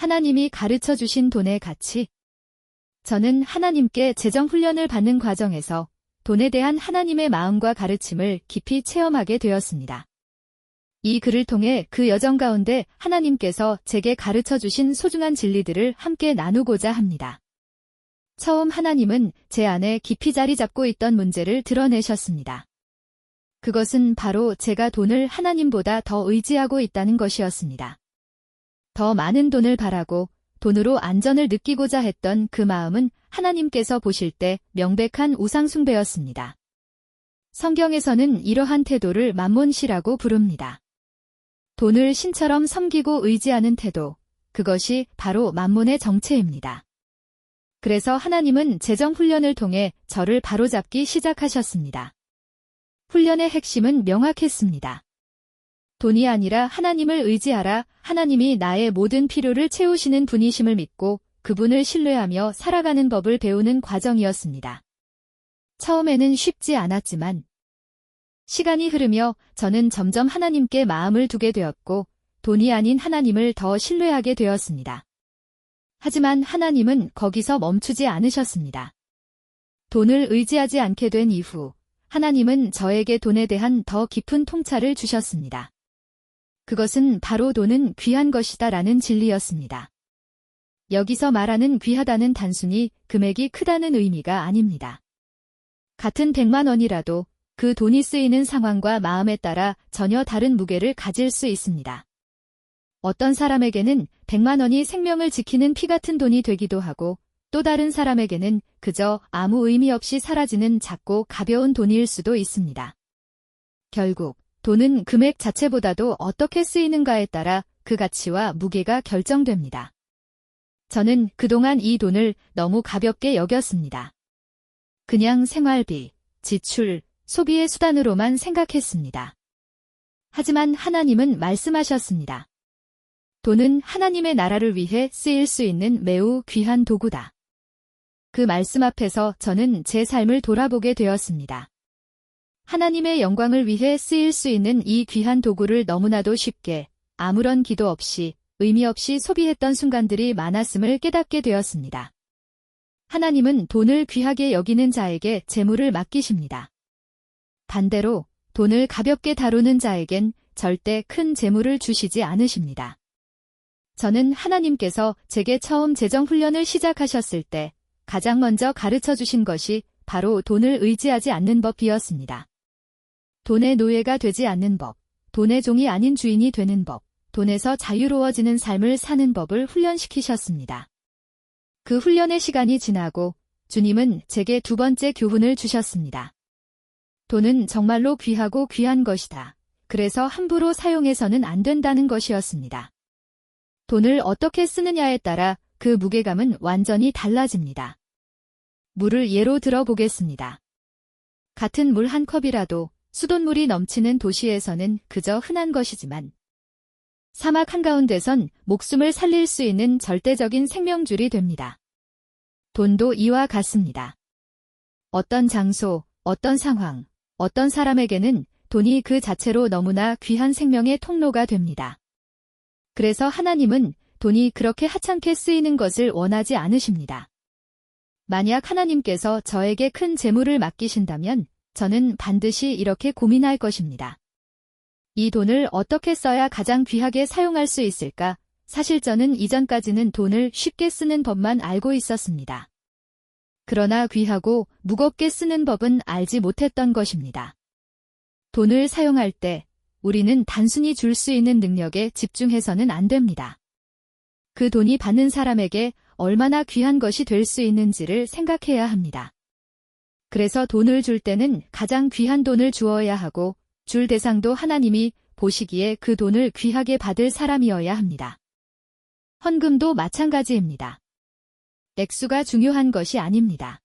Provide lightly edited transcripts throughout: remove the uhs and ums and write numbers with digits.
하나님이 가르쳐 주신 돈의 가치. 저는 하나님께 재정 훈련을 받는 과정에서 돈에 대한 하나님의 마음과 가르침을 깊이 체험하게 되었습니다. 이 글을 통해 그 여정 가운데 하나님께서 제게 가르쳐 주신 소중한 진리들을 함께 나누고자 합니다. 처음 하나님은 제 안에 깊이 자리 잡고 있던 문제를 드러내셨습니다. 그것은 바로 제가 돈을 하나님보다 더 의지하고 있다는 것이었습니다. 더 많은 돈을 바라고 돈으로 안전을 느끼고자 했던 그 마음은 하나님께서 보실 때 명백한 우상숭배였습니다. 성경에서는 이러한 태도를 맘몬시라고 부릅니다. 돈을 신처럼 섬기고 의지하는 태도, 그것이 바로 맘몬의 정체입니다. 그래서 하나님은 재정 훈련을 통해 저를 바로잡기 시작하셨습니다. 훈련의 핵심은 명확했습니다. 돈이 아니라 하나님을 의지하라. 하나님이 나의 모든 필요를 채우시는 분이심을 믿고 그분을 신뢰하며 살아가는 법을 배우는 과정이었습니다. 처음에는 쉽지 않았지만 시간이 흐르며 저는 점점 하나님께 마음을 두게 되었고 돈이 아닌 하나님을 더 신뢰하게 되었습니다. 하지만 하나님은 거기서 멈추지 않으셨습니다. 돈을 의지하지 않게 된 이후 하나님은 저에게 돈에 대한 더 깊은 통찰을 주셨습니다. 그것은 바로 돈은 귀한 것이다 라는 진리였습니다. 여기서 말하는 귀하다는 단순히 금액이 크다는 의미가 아닙니다. 같은 100만 원이라도 그 돈이 쓰이는 상황과 마음에 따라 전혀 다른 무게를 가질 수 있습니다. 어떤 사람에게는 100만 원이 생명을 지키는 피 같은 돈이 되기도 하고 또 다른 사람에게는 그저 아무 의미 없이 사라지는 작고 가벼운 돈일 수도 있습니다. 결국 돈은 금액 자체보다도 어떻게 쓰이는가에 따라 그 가치와 무게가 결정됩니다. 저는 그동안 이 돈을 너무 가볍게 여겼습니다. 그냥 생활비, 지출, 소비의 수단으로만 생각했습니다. 하지만 하나님은 말씀하셨습니다. 돈은 하나님의 나라를 위해 쓰일 수 있는 매우 귀한 도구다. 그 말씀 앞에서 저는 제 삶을 돌아보게 되었습니다. 하나님의 영광을 위해 쓰일 수 있는 이 귀한 도구를 너무나도 쉽게 아무런 기도 없이 의미 없이 소비했던 순간들이 많았음을 깨닫게 되었습니다. 하나님은 돈을 귀하게 여기는 자에게 재물을 맡기십니다. 반대로 돈을 가볍게 다루는 자에겐 절대 큰 재물을 주시지 않으십니다. 저는 하나님께서 제게 처음 재정 훈련을 시작하셨을 때 가장 먼저 가르쳐 주신 것이 바로 돈을 의지하지 않는 법이었습니다. 돈의 노예가 되지 않는 법, 돈의 종이 아닌 주인이 되는 법, 돈에서 자유로워지는 삶을 사는 법을 훈련시키셨습니다. 그 훈련의 시간이 지나고 주님은 제게 두 번째 교훈을 주셨습니다. 돈은 정말로 귀하고 귀한 것이다. 그래서 함부로 사용해서는 안 된다는 것이었습니다. 돈을 어떻게 쓰느냐에 따라 그 무게감은 완전히 달라집니다. 물을 예로 들어보겠습니다. 같은 물 한 컵이라도 수돗물이 넘치는 도시에서는 그저 흔한 것이지만 사막 한가운데선 목숨을 살릴 수 있는 절대적인 생명줄이 됩니다. 돈도 이와 같습니다. 어떤 장소, 어떤 상황, 어떤 사람에게는 돈이 그 자체로 너무나 귀한 생명의 통로가 됩니다. 그래서 하나님은 돈이 그렇게 하찮게 쓰이는 것을 원하지 않으십니다. 만약 하나님께서 저에게 큰 재물을 맡기신다면 저는 반드시 이렇게 고민할 것입니다. 이 돈을 어떻게 써야 가장 귀하게 사용할 수 있을까? 사실 저는 이전까지는 돈을 쉽게 쓰는 법만 알고 있었습니다. 그러나 귀하고 무겁게 쓰는 법은 알지 못했던 것입니다. 돈을 사용할 때 우리는 단순히 줄 수 있는 능력에 집중해서는 안 됩니다. 그 돈이 받는 사람에게 얼마나 귀한 것이 될 수 있는지를 생각해야 합니다. 그래서 돈을 줄 때는 가장 귀한 돈을 주어야 하고 줄 대상도 하나님이 보시기에 그 돈을 귀하게 받을 사람이어야 합니다. 헌금도 마찬가지입니다. 액수가 중요한 것이 아닙니다.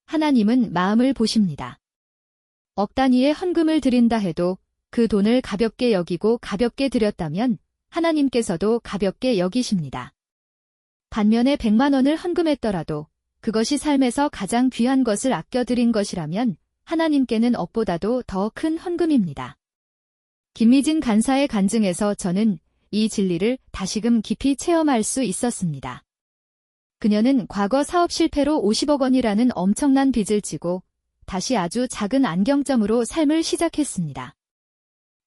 하나님은 마음을 보십니다. 억 단위의 헌금을 드린다 해도 그 돈을 가볍게 여기고 가볍게 드렸다면 하나님께서도 가볍게 여기십니다. 반면에 100만 원을 헌금했더라도 그것이 삶에서 가장 귀한 것을 아껴드린 것이라면 하나님께는 억보다도 더 큰 헌금입니다. 김미진 간사의 간증에서 저는 이 진리를 다시금 깊이 체험할 수 있었습니다. 그녀는 과거 사업 실패로 50억 원이라는 엄청난 빚을 지고 다시 아주 작은 안경점으로 삶을 시작했습니다.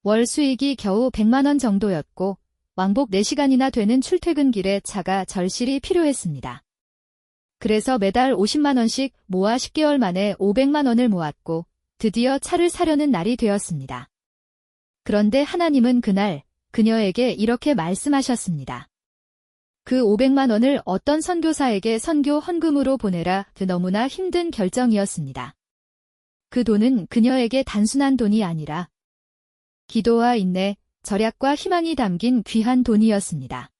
월 수익이 겨우 100만 원 정도였고 왕복 4시간이나 되는 출퇴근길에 차가 절실히 필요했습니다. 그래서 매달 50만 원씩 모아 10개월 만에 500만 원을 모았고 드디어 차를 사려는 날이 되었습니다. 그런데 하나님은 그날 그녀에게 이렇게 말씀하셨습니다. 그 500만 원을 어떤 선교사에게 선교 헌금으로 보내라. 그 너무나 힘든 결정이었습니다. 그 돈은 그녀에게 단순한 돈이 아니라 기도와 인내, 절약과 희망이 담긴 귀한 돈이었습니다.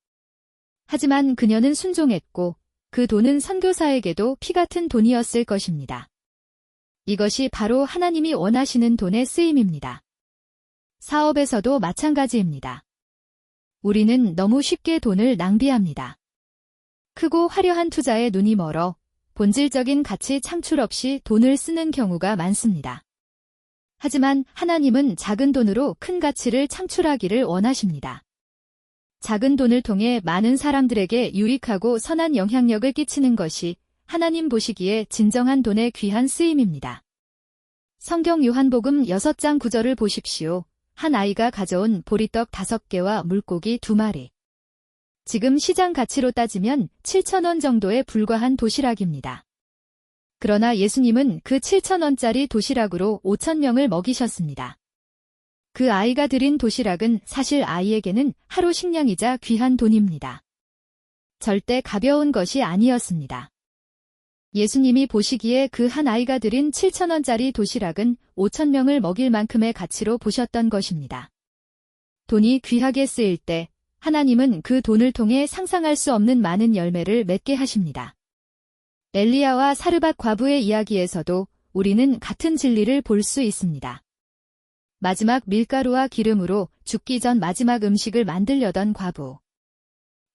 하지만 그녀는 순종했고 그 돈은 선교사에게도 피 같은 돈이었을 것입니다. 이것이 바로 하나님이 원하시는 돈의 쓰임입니다. 사업에서도 마찬가지입니다. 우리는 너무 쉽게 돈을 낭비합니다. 크고 화려한 투자에 눈이 멀어 본질적인 가치 창출 없이 돈을 쓰는 경우가 많습니다. 하지만 하나님은 작은 돈으로 큰 가치를 창출하기를 원하십니다. 작은 돈을 통해 많은 사람들에게 유익하고 선한 영향력을 끼치는 것이 하나님 보시기에 진정한 돈의 귀한 쓰임입니다. 성경 요한복음 6장 9절을 보십시오. 한 아이가 가져온 보리떡 5개와 물고기 2마리. 지금 시장 가치로 따지면 7,000원 정도에 불과한 도시락입니다. 그러나 예수님은 그 7,000원짜리 도시락으로 5,000명을 먹이셨습니다. 그 아이가 드린 도시락은 사실 아이에게는 하루 식량이자 귀한 돈입니다. 절대 가벼운 것이 아니었습니다. 예수님이 보시기에 그 한 아이가 드린 7,000원짜리 도시락은 5,000명을 먹일 만큼의 가치로 보셨던 것입니다. 돈이 귀하게 쓰일 때 하나님은 그 돈을 통해 상상할 수 없는 많은 열매를 맺게 하십니다. 엘리야와 사르밧 과부의 이야기에서도 우리는 같은 진리를 볼 수 있습니다. 마지막 밀가루와 기름으로 죽기 전 마지막 음식을 만들려던 과부.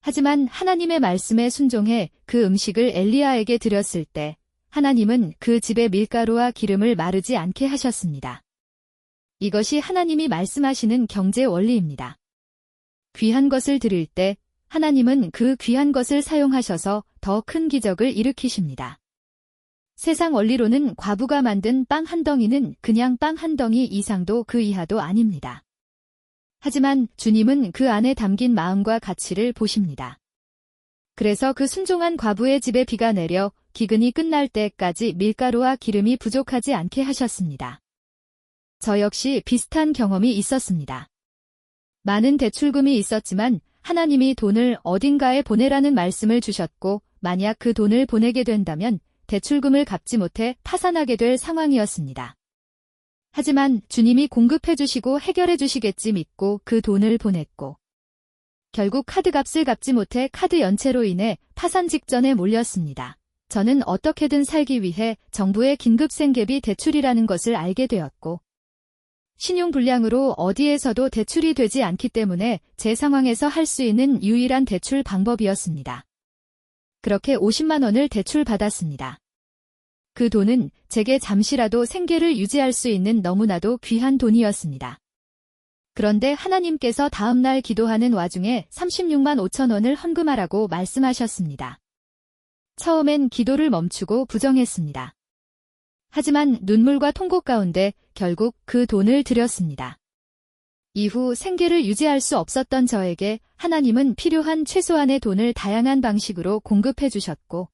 하지만 하나님의 말씀에 순종해 그 음식을 엘리야에게 드렸을 때 하나님은 그 집의 밀가루와 기름을 마르지 않게 하셨습니다. 이것이 하나님이 말씀하시는 경제 원리입니다. 귀한 것을 드릴 때 하나님은 그 귀한 것을 사용하셔서 더 큰 기적을 일으키십니다. 세상 원리로는 과부가 만든 빵 한 덩이는 그냥 빵 한 덩이 이상도 그 이하도 아닙니다. 하지만 주님은 그 안에 담긴 마음과 가치를 보십니다. 그래서 그 순종한 과부의 집에 비가 내려 기근이 끝날 때까지 밀가루와 기름이 부족하지 않게 하셨습니다. 저 역시 비슷한 경험이 있었습니다. 많은 대출금이 있었지만 하나님이 돈을 어딘가에 보내라는 말씀을 주셨고 만약 그 돈을 보내게 된다면 대출금을 갚지 못해 파산하게 될 상황이었습니다. 하지만 주님이 공급해 주시고 해결해 주시겠지 믿고 그 돈을 보냈고 결국 카드값을 갚지 못해 카드 연체로 인해 파산 직전에 몰렸습니다. 저는 어떻게든 살기 위해 정부의 긴급생계비 대출이라는 것을 알게 되었고 신용불량으로 어디에서도 대출이 되지 않기 때문에 제 상황에서 할 수 있는 유일한 대출 방법이었습니다. 그렇게 50만 원을 대출받았습니다. 그 돈은 제게 잠시라도 생계를 유지할 수 있는 너무나도 귀한 돈이었습니다. 그런데 하나님께서 다음날 기도하는 와중에 36만 5천 원을 헌금하라고 말씀하셨습니다. 처음엔 기도를 멈추고 부정했습니다. 하지만 눈물과 통곡 가운데 결국 그 돈을 드렸습니다. 이후 생계를 유지할 수 없었던 저에게 하나님은 필요한 최소한의 돈을 다양한 방식으로 공급해 주셨고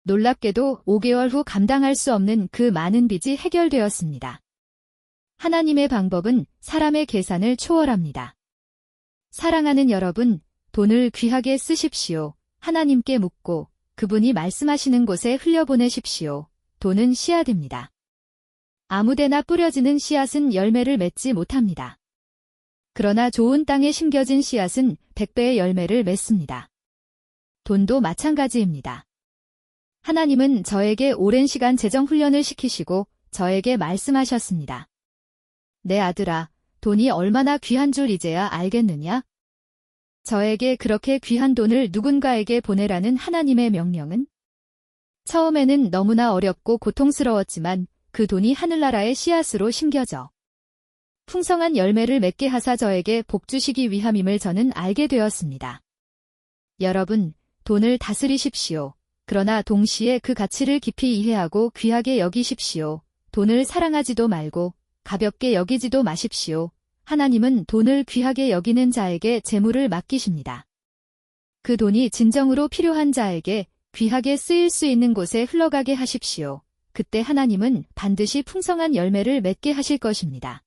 놀랍게도 5개월 후 감당할 수 없는 그 많은 빚이 해결되었습니다. 하나님의 방법은 사람의 계산을 초월합니다. 사랑하는 여러분, 돈을 귀하게 쓰십시오. 하나님께 묻고 그분이 말씀하시는 곳에 흘려보내십시오. 돈은 씨앗입니다. 아무데나 뿌려지는 씨앗은 열매를 맺지 못합니다. 그러나 좋은 땅에 심겨진 씨앗은 100배의 열매를 맺습니다. 돈도 마찬가지입니다. 하나님은 저에게 오랜 시간 재정 훈련을 시키시고 저에게 말씀하셨습니다. 내 아들아, 돈이 얼마나 귀한 줄 이제야 알겠느냐? 저에게 그렇게 귀한 돈을 누군가에게 보내라는 하나님의 명령은? 처음에는 너무나 어렵고 고통스러웠지만 그 돈이 하늘나라의 씨앗으로 심겨져 풍성한 열매를 맺게 하사 저에게 복 주시기 위함임을 저는 알게 되었습니다. 여러분, 돈을 다스리십시오. 그러나 동시에 그 가치를 깊이 이해하고 귀하게 여기십시오. 돈을 사랑하지도 말고 가볍게 여기지도 마십시오. 하나님은 돈을 귀하게 여기는 자에게 재물을 맡기십니다. 그 돈이 진정으로 필요한 자에게 귀하게 쓰일 수 있는 곳에 흘러가게 하십시오. 그때 하나님은 반드시 풍성한 열매를 맺게 하실 것입니다.